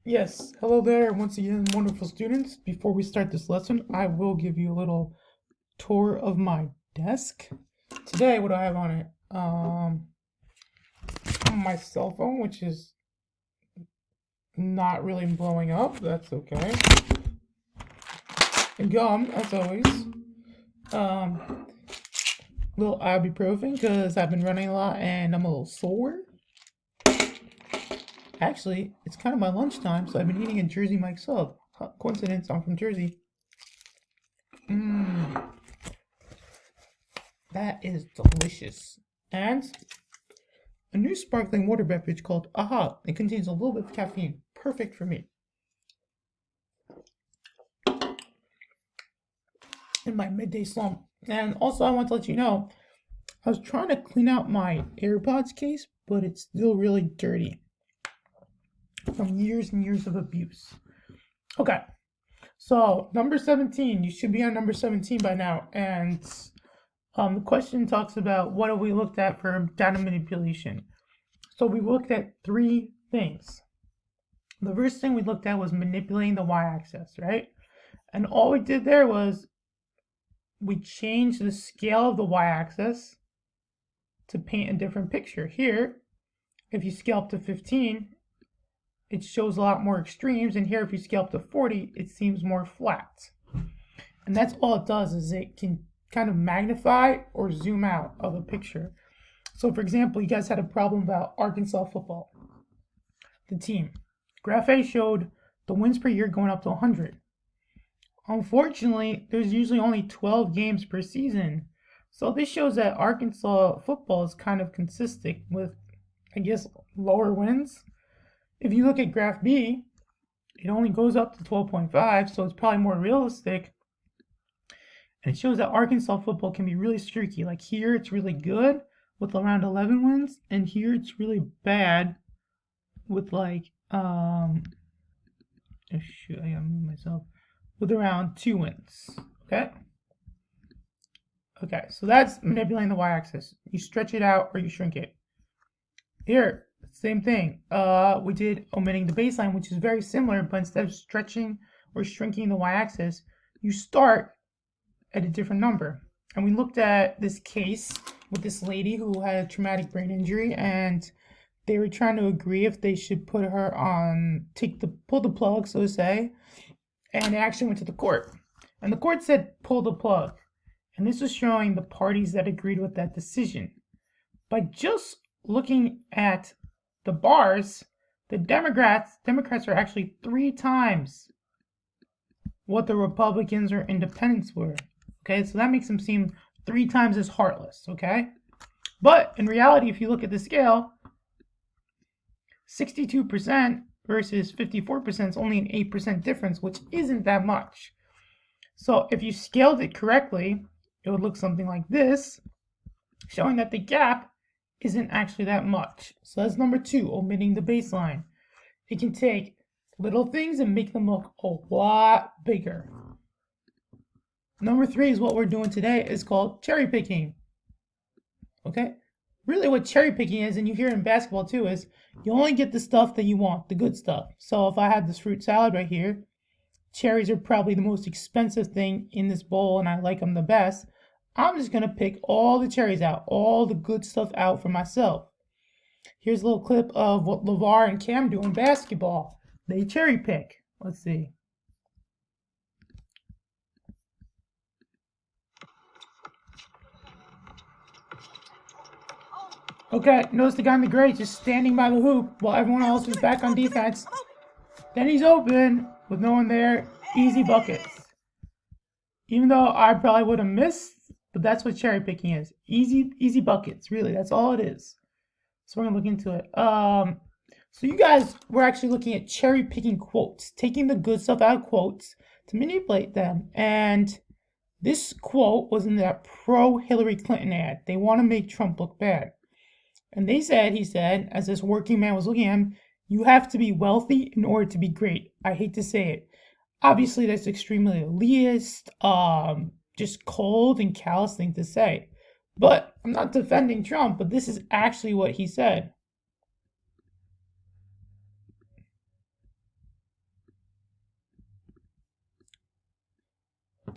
Yes, hello there once again, wonderful students. Before we start this lesson, I will give you a little tour of my desk. Today, what do I have on it? My cell phone, which is not really blowing up. That's okay. And gum, as always. Um, little ibuprofen because I've been running a lot and I'm a little sore. Actually, it's kind of my lunchtime, so I've been eating a Jersey Mike sub. Coincidence, I'm from Jersey. Mmm. That is delicious. And a new sparkling water beverage called Aha. It contains a little bit of caffeine. Perfect for me. In my midday slump. And also, I want to let you know, I was trying to clean out my AirPods case, but it's still really dirty from years and years of abuse. Okay, so number 17. You should be on number 17 by now. And the question talks about what have we looked at for data manipulation. So we looked at three things. The first thing we looked at was manipulating the y-axis, right? And all we did there was we changed the scale of the y-axis to paint a different picture. Here, if you scale up to 15, it shows a lot more extremes, and here if you scale up to 40, it seems more flat. And that's all it does, is it can kind of magnify or zoom out of a picture. So for example, you guys had a problem about Arkansas football, the team. Graph A showed the wins per year going up to 100. Unfortunately, there's usually only 12 games per season. So this shows that Arkansas football is kind of consistent with, I guess, lower wins. If you look at Graph B, it only goes up to 12.5, so it's probably more realistic. And it shows that Arkansas football can be really streaky. Like here, it's really good with around 11 wins, and here it's really bad with like, I gotta move myself, with around 2 wins. Okay? Okay, so that's manipulating the y-axis. You stretch it out or you shrink it. Here, same thing. We did omitting the baseline, which is very similar, but instead of stretching or shrinking the y-axis, you start at a different number. And we looked at this case with this lady who had a traumatic brain injury, and they were trying to agree if they should put her on, pull the plug, so to say, and they actually went to the court. And the court said, pull the plug. And this was showing the parties that agreed with that decision. By just looking at the bars, the Democrats are actually 3 times what the Republicans or independents were. Okay, so that makes them seem 3 times as heartless, okay? But in reality, if you look at the scale, 62% versus 54% is only an 8% difference, which isn't that much. So if you scaled it correctly, it would look something like this, showing that the gap isn't actually that much. So that's number 2, omitting the baseline. It can take little things and make them look a lot bigger. Number 3 is what we're doing today. It's called cherry picking. Okay? Really what cherry picking is, and you hear it in basketball too, is you only get the stuff that you want, the good stuff. So if I had this fruit salad right here, cherries are probably the most expensive thing in this bowl and I like them the best. I'm just going to pick all the cherries out, all the good stuff out for myself. Here's a little clip of what LeVar and Cam do in basketball. They cherry pick. Let's see. Okay, notice the guy in the gray just standing by the hoop while everyone else is back on defense. Then he's open with no one there. Easy buckets. Even though I probably would have missed, but that's what cherry picking is. Easy buckets, really. That's all it is. So we're gonna look into it. So you guys were actually looking at cherry picking quotes, taking the good stuff out of quotes to manipulate them. And this quote was in that pro Hillary Clinton ad. They want to make Trump look bad. And he said, as this working man was looking at him, you have to be wealthy in order to be great. I hate to say it. Obviously, that's extremely elitist, just cold and callous thing to say. But I'm not defending Trump, but this is actually what he said.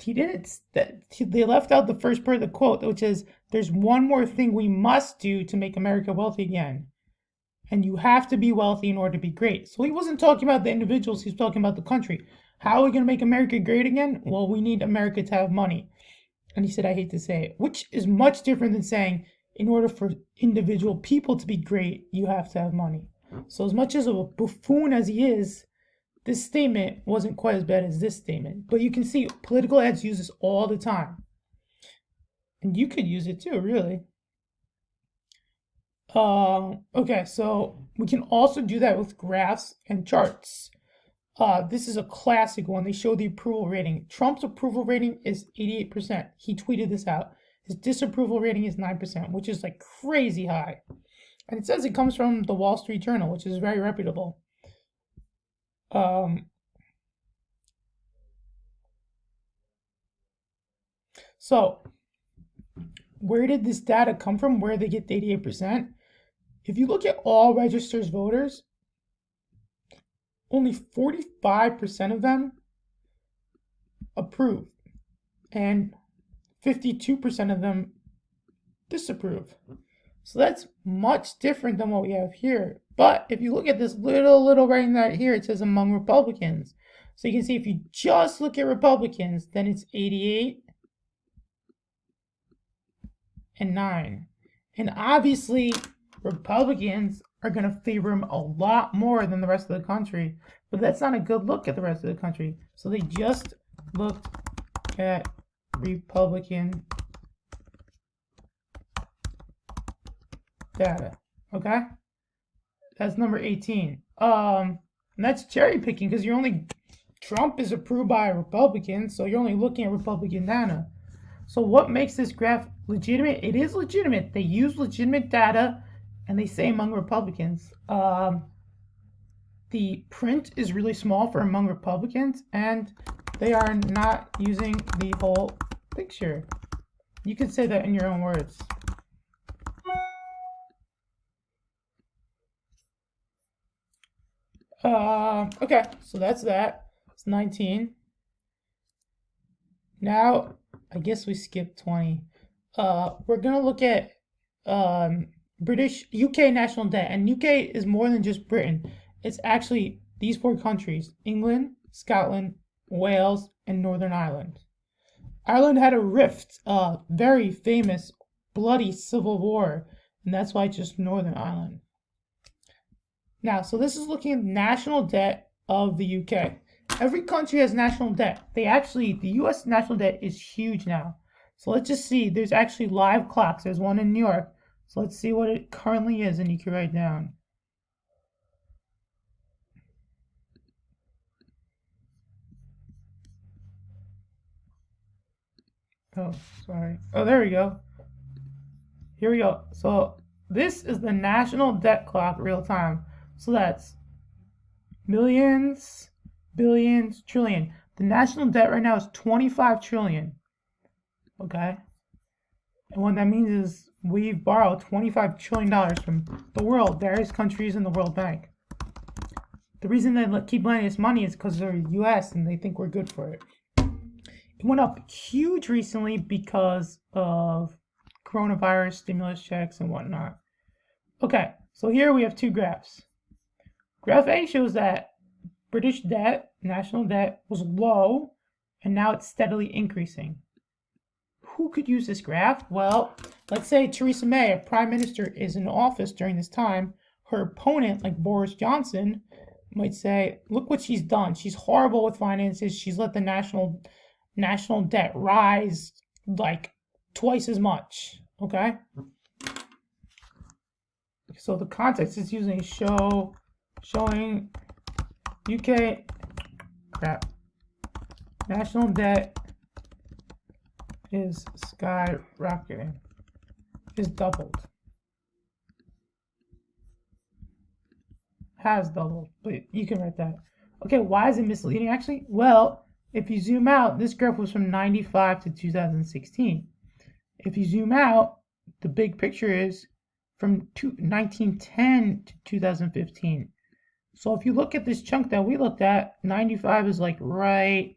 he didn't, they left out the first part of the quote, which is, there's one more thing we must do to make America wealthy again. And you have to be wealthy in order to be great. So he wasn't talking about the individuals, he was talking about the country. How are we going to make America great again? Well, we need America to have money. And he said, I hate to say it, which is much different than saying, in order for individual people to be great, you have to have money. So as much as a buffoon as he is, this statement wasn't quite as bad as this statement. But you can see political ads use this all the time. And you could use it too, really. Okay, so we can also do that with graphs and charts. This is a classic one. They show the approval rating. Trump's approval rating is 88%. He tweeted this out. His disapproval rating is 9%, which is like crazy high. And it says it comes from the Wall Street Journal, which is very reputable. So where did this data come from? Where did they get the 88%? If you look at all registered voters, only 45% of them approve, and 52% of them disapprove. So that's much different than what we have here. But if you look at this little writing right here, it says among Republicans. So you can see if you just look at Republicans, then it's 88 and 9. And obviously, Republicans are going to favor him a lot more than the rest of the country. But that's not a good look at the rest of the country. So they just looked at Republican data. Okay? That's number 18. And that's cherry picking because Trump is approved by Republicans, so you're only looking at Republican data. So what makes this graph legitimate? It is legitimate. They use legitimate data, and they say among Republicans. The print is really small for among Republicans, and they are not using the whole picture. You could say that in your own words. Okay, so that's that. It's 19. Now, I guess we skipped 20. We're gonna look at UK national debt, and UK is more than just Britain. It's actually these 4 countries: England, Scotland, Wales, and Northern Ireland. Ireland had a rift, very famous, bloody civil war, and that's why it's just Northern Ireland. Now, so this is looking at national debt of the UK. Every country has national debt. The US national debt is huge now. So let's just see. There's actually live clocks. There's one in New York. So let's see what it currently is, and you can write down. Oh, sorry. Oh, there we go. Here we go. So this is the national debt clock real time. So that's millions, billions, trillion. The national debt right now is 25 trillion. Okay? And what that means is we've borrowed $25 trillion from the world, various countries in the World Bank. The reason they keep lending us money is because they're US and they think we're good for it. It went up huge recently because of coronavirus, stimulus checks, and whatnot. Okay, so here we have 2 graphs. Graph A shows that British debt, national debt, was low, and now it's steadily increasing. Who could use this graph? Well, let's say Theresa May, a prime minister, is in office during this time. Her opponent, like Boris Johnson, might say, look what she's done. She's horrible with finances. She's let the national debt rise like twice as much. Okay? So the context is using showing UK national debt is skyrocketing, is doubled, has doubled, but you can write that. Okay, why is it misleading actually? Well, if you zoom out, this graph was from 95 to 2016. If you zoom out, the big picture is from 1910 to 2015. So if you look at this chunk that we looked at, 95 is like right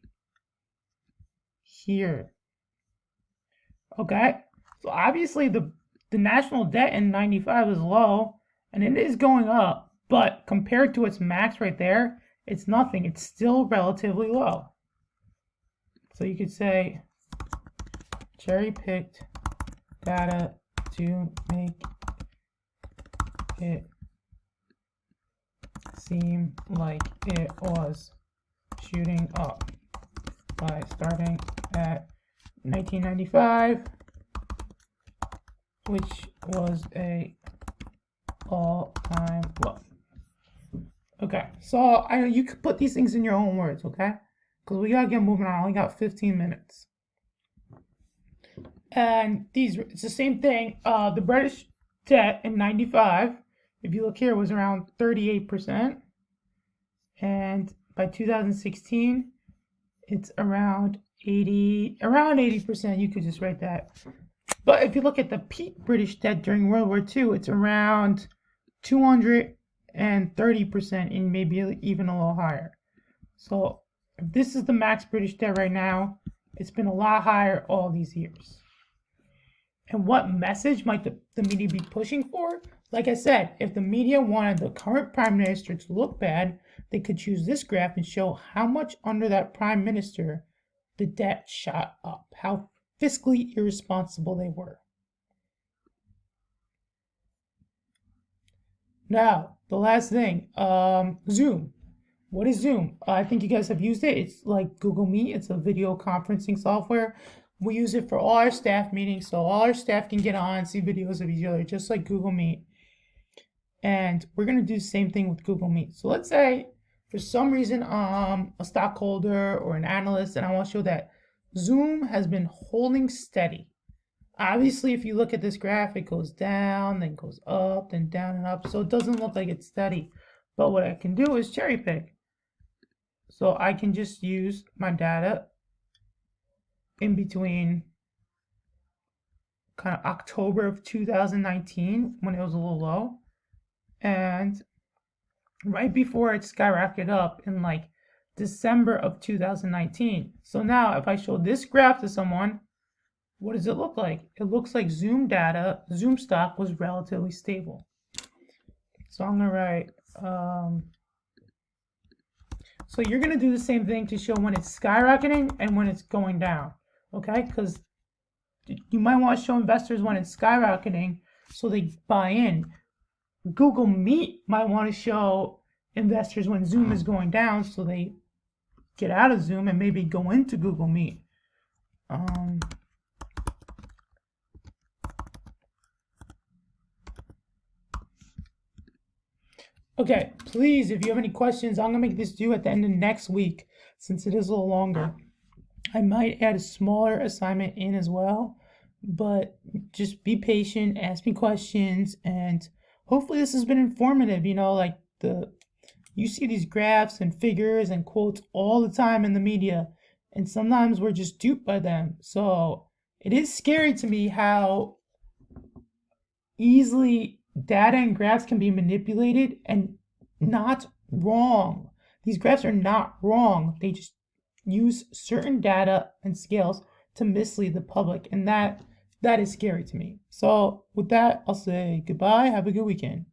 here. Okay, so obviously the national debt in 95 is low, and it is going up, but compared to its max right there, it's nothing. It's still relatively low. So you could say cherry-picked data to make it seem like it was shooting up by starting at 1995, which was a all-time low. Okay, so you could put these things in your own words, okay? Because we gotta get moving on. I only got 15 minutes. And it's the same thing. The British debt in 95, if you look here, was around 38%. And by 2016, it's around 80%. You could just write that. But if you look at the peak British debt during World War II, it's around 230% and maybe even a little higher. So if this is the max British debt right now, it's been a lot higher all these years. And what message might the media be pushing for? Like I said, if the media wanted the current prime minister to look bad, they could choose this graph and show how much under that prime minister the debt shot up, how fiscally irresponsible they were. Now, the last thing, Zoom. What is Zoom? I think you guys have used it. It's like Google Meet. It's a video conferencing software. We use it for all our staff meetings, so all our staff can get on and see videos of each other, just like Google Meet. And we're going to do the same thing with Google Meet. So let's say, for some reason, a stockholder or an analyst, and I want to show that Zoom has been holding steady. Obviously, if you look at this graph, it goes down, then goes up, then down and up. So it doesn't look like it's steady. But what I can do is cherry pick. So I can just use my data in between kind of October of 2019 when it was a little low and right before it skyrocketed up in like December of 2019. So now if I show this graph to someone, what does it look like? It looks like Zoom stock was relatively stable. So I'm gonna write, so you're gonna do the same thing to show when it's skyrocketing and when it's going down, okay? Because you might want to show investors when it's skyrocketing so they buy in. Google Meet might want to show investors when Zoom is going down so they get out of Zoom and maybe go into Google Meet. Okay, please, if you have any questions, I'm going to make this due at the end of next week since it is a little longer. I might add a smaller assignment in as well, but just be patient, ask me questions, and hopefully this has been informative. You know, like you see these graphs and figures and quotes all the time in the media, and sometimes we're just duped by them. So it is scary to me how easily data and graphs can be manipulated and not wrong. These graphs are not wrong. They just use certain data and scales to mislead the public, and that is scary to me. So with that, I'll say goodbye. Have a good weekend.